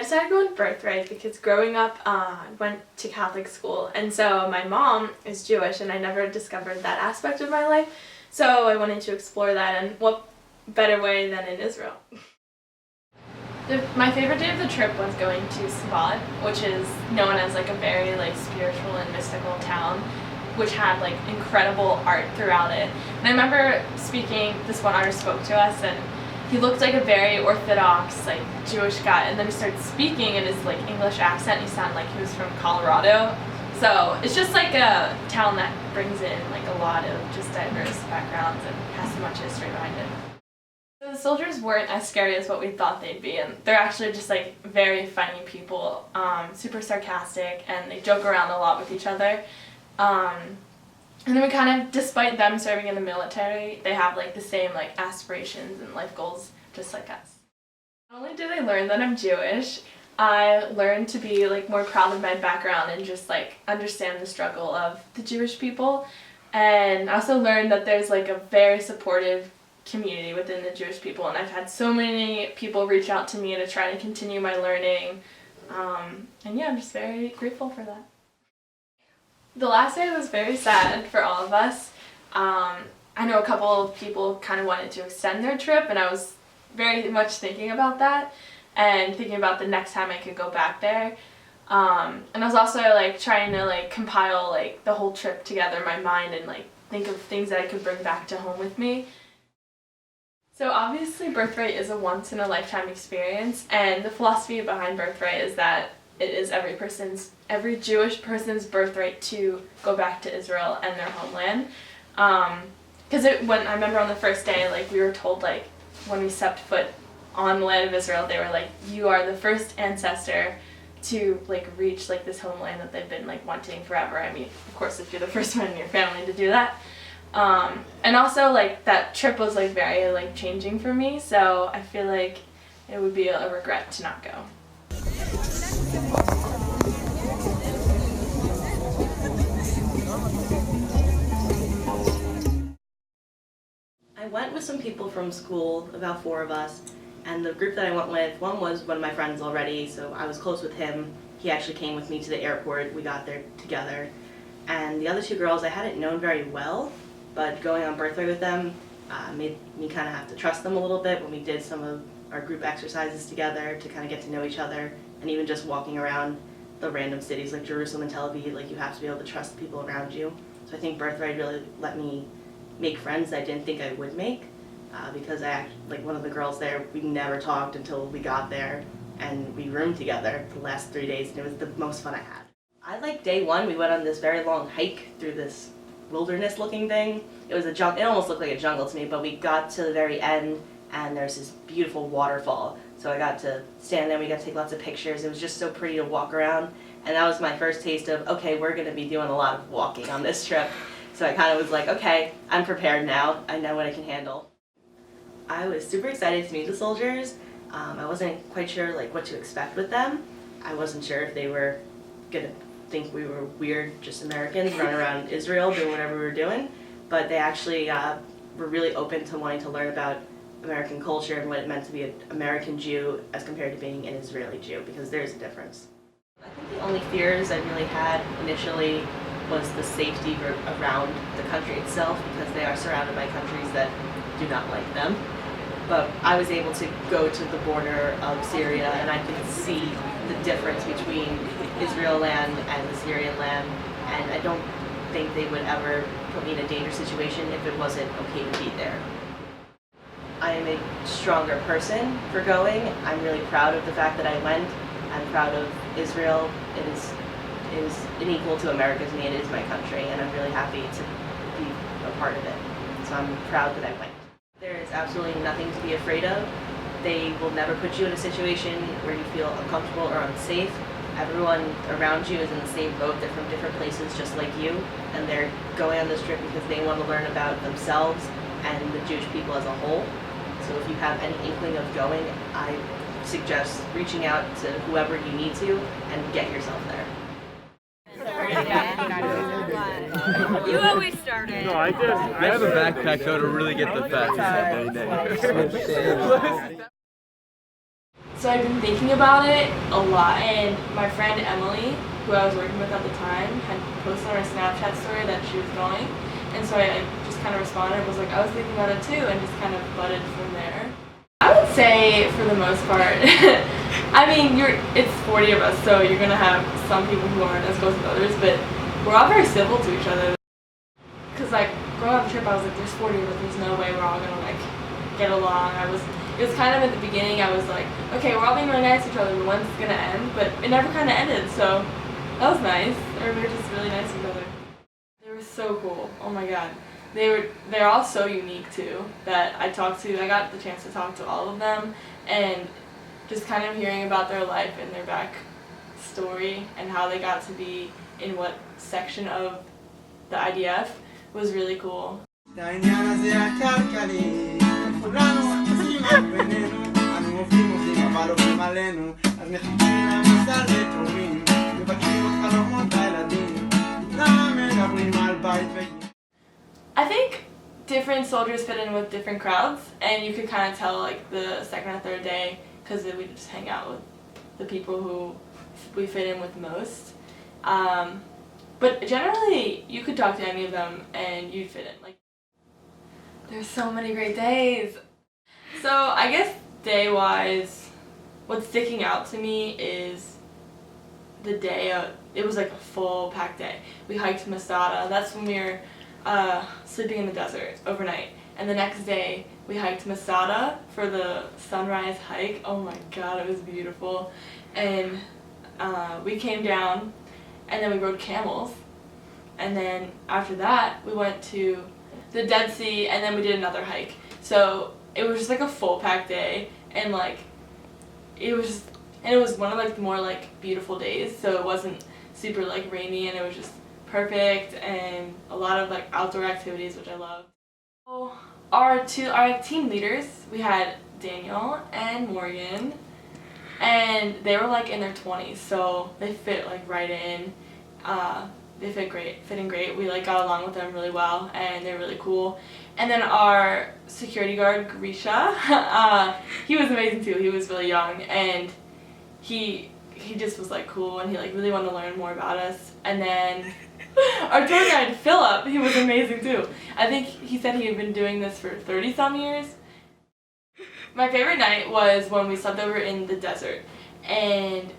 started going birthright because growing up I went to Catholic school, and so my mom is Jewish and I never discovered that aspect of my life, so I wanted to explore that, and what better way than in Israel. My favorite day of the trip was going to Savad, which is known as like a very like spiritual and mystical town, which had like incredible art throughout it. And I remember this one artist spoke to us, and he looked like a very orthodox like Jewish guy, and then he started speaking in his like English accent. He sounded like he was from Colorado. So it's just like a town that brings in like a lot of just diverse backgrounds and has so much history behind it. So the soldiers weren't as scary as what we thought they'd be, and they're actually just like very funny people, super sarcastic, and they joke around a lot with each other. And then we kind of, despite them serving in the military, they have like the same like aspirations and life goals just like us. Not only did I learn that I'm Jewish, I learned to be like more proud of my background and just like understand the struggle of the Jewish people. And I also learned that there's like a very supportive community within the Jewish people, and I've had so many people reach out to me to try to continue my learning. And yeah, I'm just very grateful for that. The last day was very sad for all of us. I know a couple of people kind of wanted to extend their trip, and I was very much thinking about that and thinking about the next time I could go back there. And I was also like trying to like compile like the whole trip together in my mind and like think of things that I could bring back to home with me. So obviously Birthright is a once-in-a-lifetime experience, and the philosophy behind Birthright is that it is every Jewish person's birthright to go back to Israel and their homeland. Because when I remember on the first day, like we were told like when we stepped foot on the land of Israel, they were like, you are the first ancestor to like reach like this homeland that they've been like wanting forever. I mean, of course, if you're the first one in your family to do that. And also like that trip was like very like changing for me, so I feel like it would be a regret to not go. I went with some people from school, about 4 of us, and the group that I went with, one was one of my friends already, so I was close with him. He actually came with me to the airport. We got there together. And the other 2 girls I hadn't known very well, but going on Birthright with them made me kind of have to trust them a little bit when we did some of our group exercises together to kind of get to know each other, and even just walking around the random cities like Jerusalem and Tel Aviv, like you have to be able to trust the people around you. So I think Birthright really let me make friends that I didn't think I would make, because like one of the girls there, we never talked until we got there, and we roomed together the last 3 days, and it was the most fun I had. I liked day 1. We went on this very long hike through this wilderness looking thing. It was it almost looked like a jungle to me, but we got to the very end and there's this beautiful waterfall. So I got to stand there, we got to take lots of pictures. It was just so pretty to walk around, and that was my first taste of, okay, we're going to be doing a lot of walking on this trip. So I kind of was like, okay, I'm prepared now. I know what I can handle. I was super excited to meet the soldiers. I wasn't quite sure like what to expect with them. I wasn't sure if they were going to think we were weird, just Americans running around Israel doing whatever we were doing, but they actually were really open to wanting to learn about American culture and what it meant to be an American Jew as compared to being an Israeli Jew, because there's a difference. I think the only fears I really had initially was the safety around the country itself, because they are surrounded by countries that do not like them. But I was able to go to the border of Syria, and I could see the difference between Israel land and the Syrian land, and I don't think they would ever put me in a dangerous situation if it wasn't okay to be there. I am a stronger person for going. I'm really proud of the fact that I went. I'm proud of Israel. It is unequal to America to me. It is my country, and I'm really happy to be a part of it. So I'm proud that I went. There is absolutely nothing to be afraid of. They will never put you in a situation where you feel uncomfortable or unsafe. Everyone around you is in the same boat. They're from different places just like you, and they're going on this trip because they want to learn about themselves and the Jewish people as a whole. So if you have any inkling of going, I suggest reaching out to whoever you need to and get yourself there. You always started. No, I did. I have a backpack so to really get the facts. So So I've been thinking about it a lot, and my friend Emily, who I was working with at the time, had posted on her Snapchat story that she was going, and so I just kind of responded, was like, I was thinking about it too, and just kind of budded from there. I would say, for the most part, I mean, it's 40 of us, so you're gonna have some people who aren't as close as others, but we're all very civil to each other. Cause like going on the trip, I was like, there's 40 of us, there's no way we're all gonna like get along. It was kind of at the beginning, I was like, okay, we're all being really nice to each other, but when's it gonna end? But it never kind of ended, so that was nice. Everybody was just really nice to each other. They were so cool. Oh my god. They're all so unique too that I got the chance to talk to all of them, and just kind of hearing about their life and their back story and how they got to be in what section of the IDF was really cool. I think different soldiers fit in with different crowds, and you could kind of tell like the second or third day because we just hang out with the people who we fit in with most. But generally, you could talk to any of them and you'd fit in. Like, there's so many great days. So I guess day-wise, what's sticking out to me is the day. It was like a full packed day. We hiked Masada. That's when we were sleeping in the desert overnight. And the next day, we hiked Masada for the sunrise hike. Oh my god, it was beautiful. And we came down, and then we rode camels. And then after that, we went to the Dead Sea, and then we did another hike. So it was just like a full packed day, and like it was one of like the more like beautiful days. So it wasn't super like rainy, and it was just perfect, and a lot of like outdoor activities, which I love. So our team leaders, we had Daniel and Morgan, and they were like in their 20s, so they fit like right in. They fit in great. We like got along with them really well, and they're really cool. And then our security guard, Grisha, he was amazing too. He was really young, and he just was like cool, and he like really wanted to learn more about us. And then our tour guide, Philip, he was amazing too. I think he said he had been doing this for 30-some years. My favorite night was when we slept over in the desert, and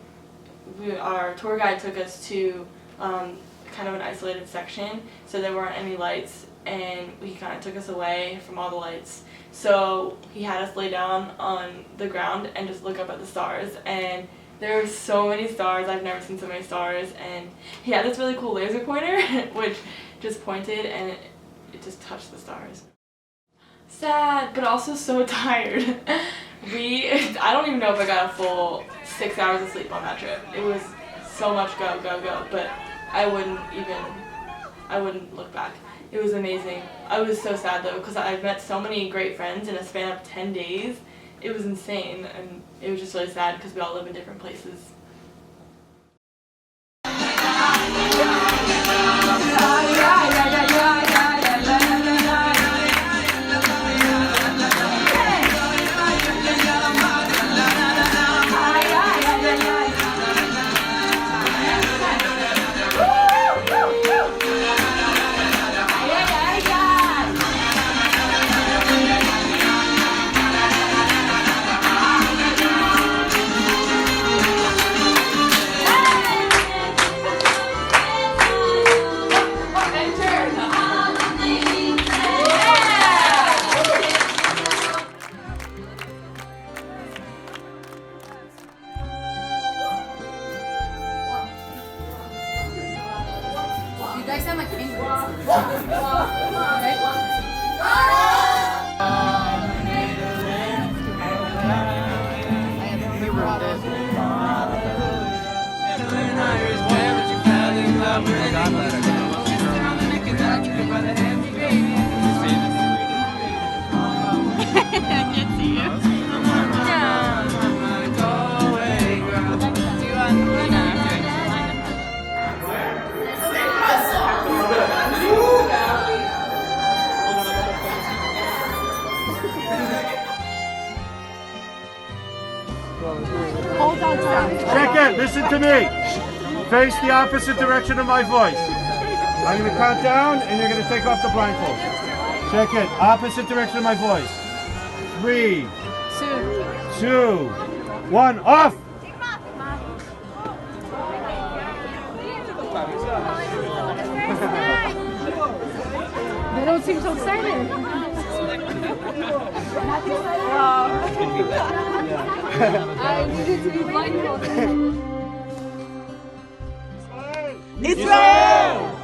our tour guide took us to kind of an isolated section, so there weren't any lights, and he kind of took us away from all the lights. So he had us lay down on the ground and just look up at the stars, and there were so many stars. I've never seen so many stars, and he had this really cool laser pointer which just pointed, and it just touched the stars. Sad, but also so tired. I don't even know if I got a full 6 hours of sleep on that trip. It was so much go, go, go, but I wouldn't look back. It was amazing. I was so sad though, because I've met so many great friends in a span of 10 days. It was insane, and it was just really sad because we all live in different places. Hold on tight. Check it. Listen to me. Face the opposite direction of my voice. I'm going to count down, and you're going to take off the blindfold. Check it. Opposite direction of my voice. 3, 2, 1. Off. They don't seem so excited. I needed to be blindfolded. Israel!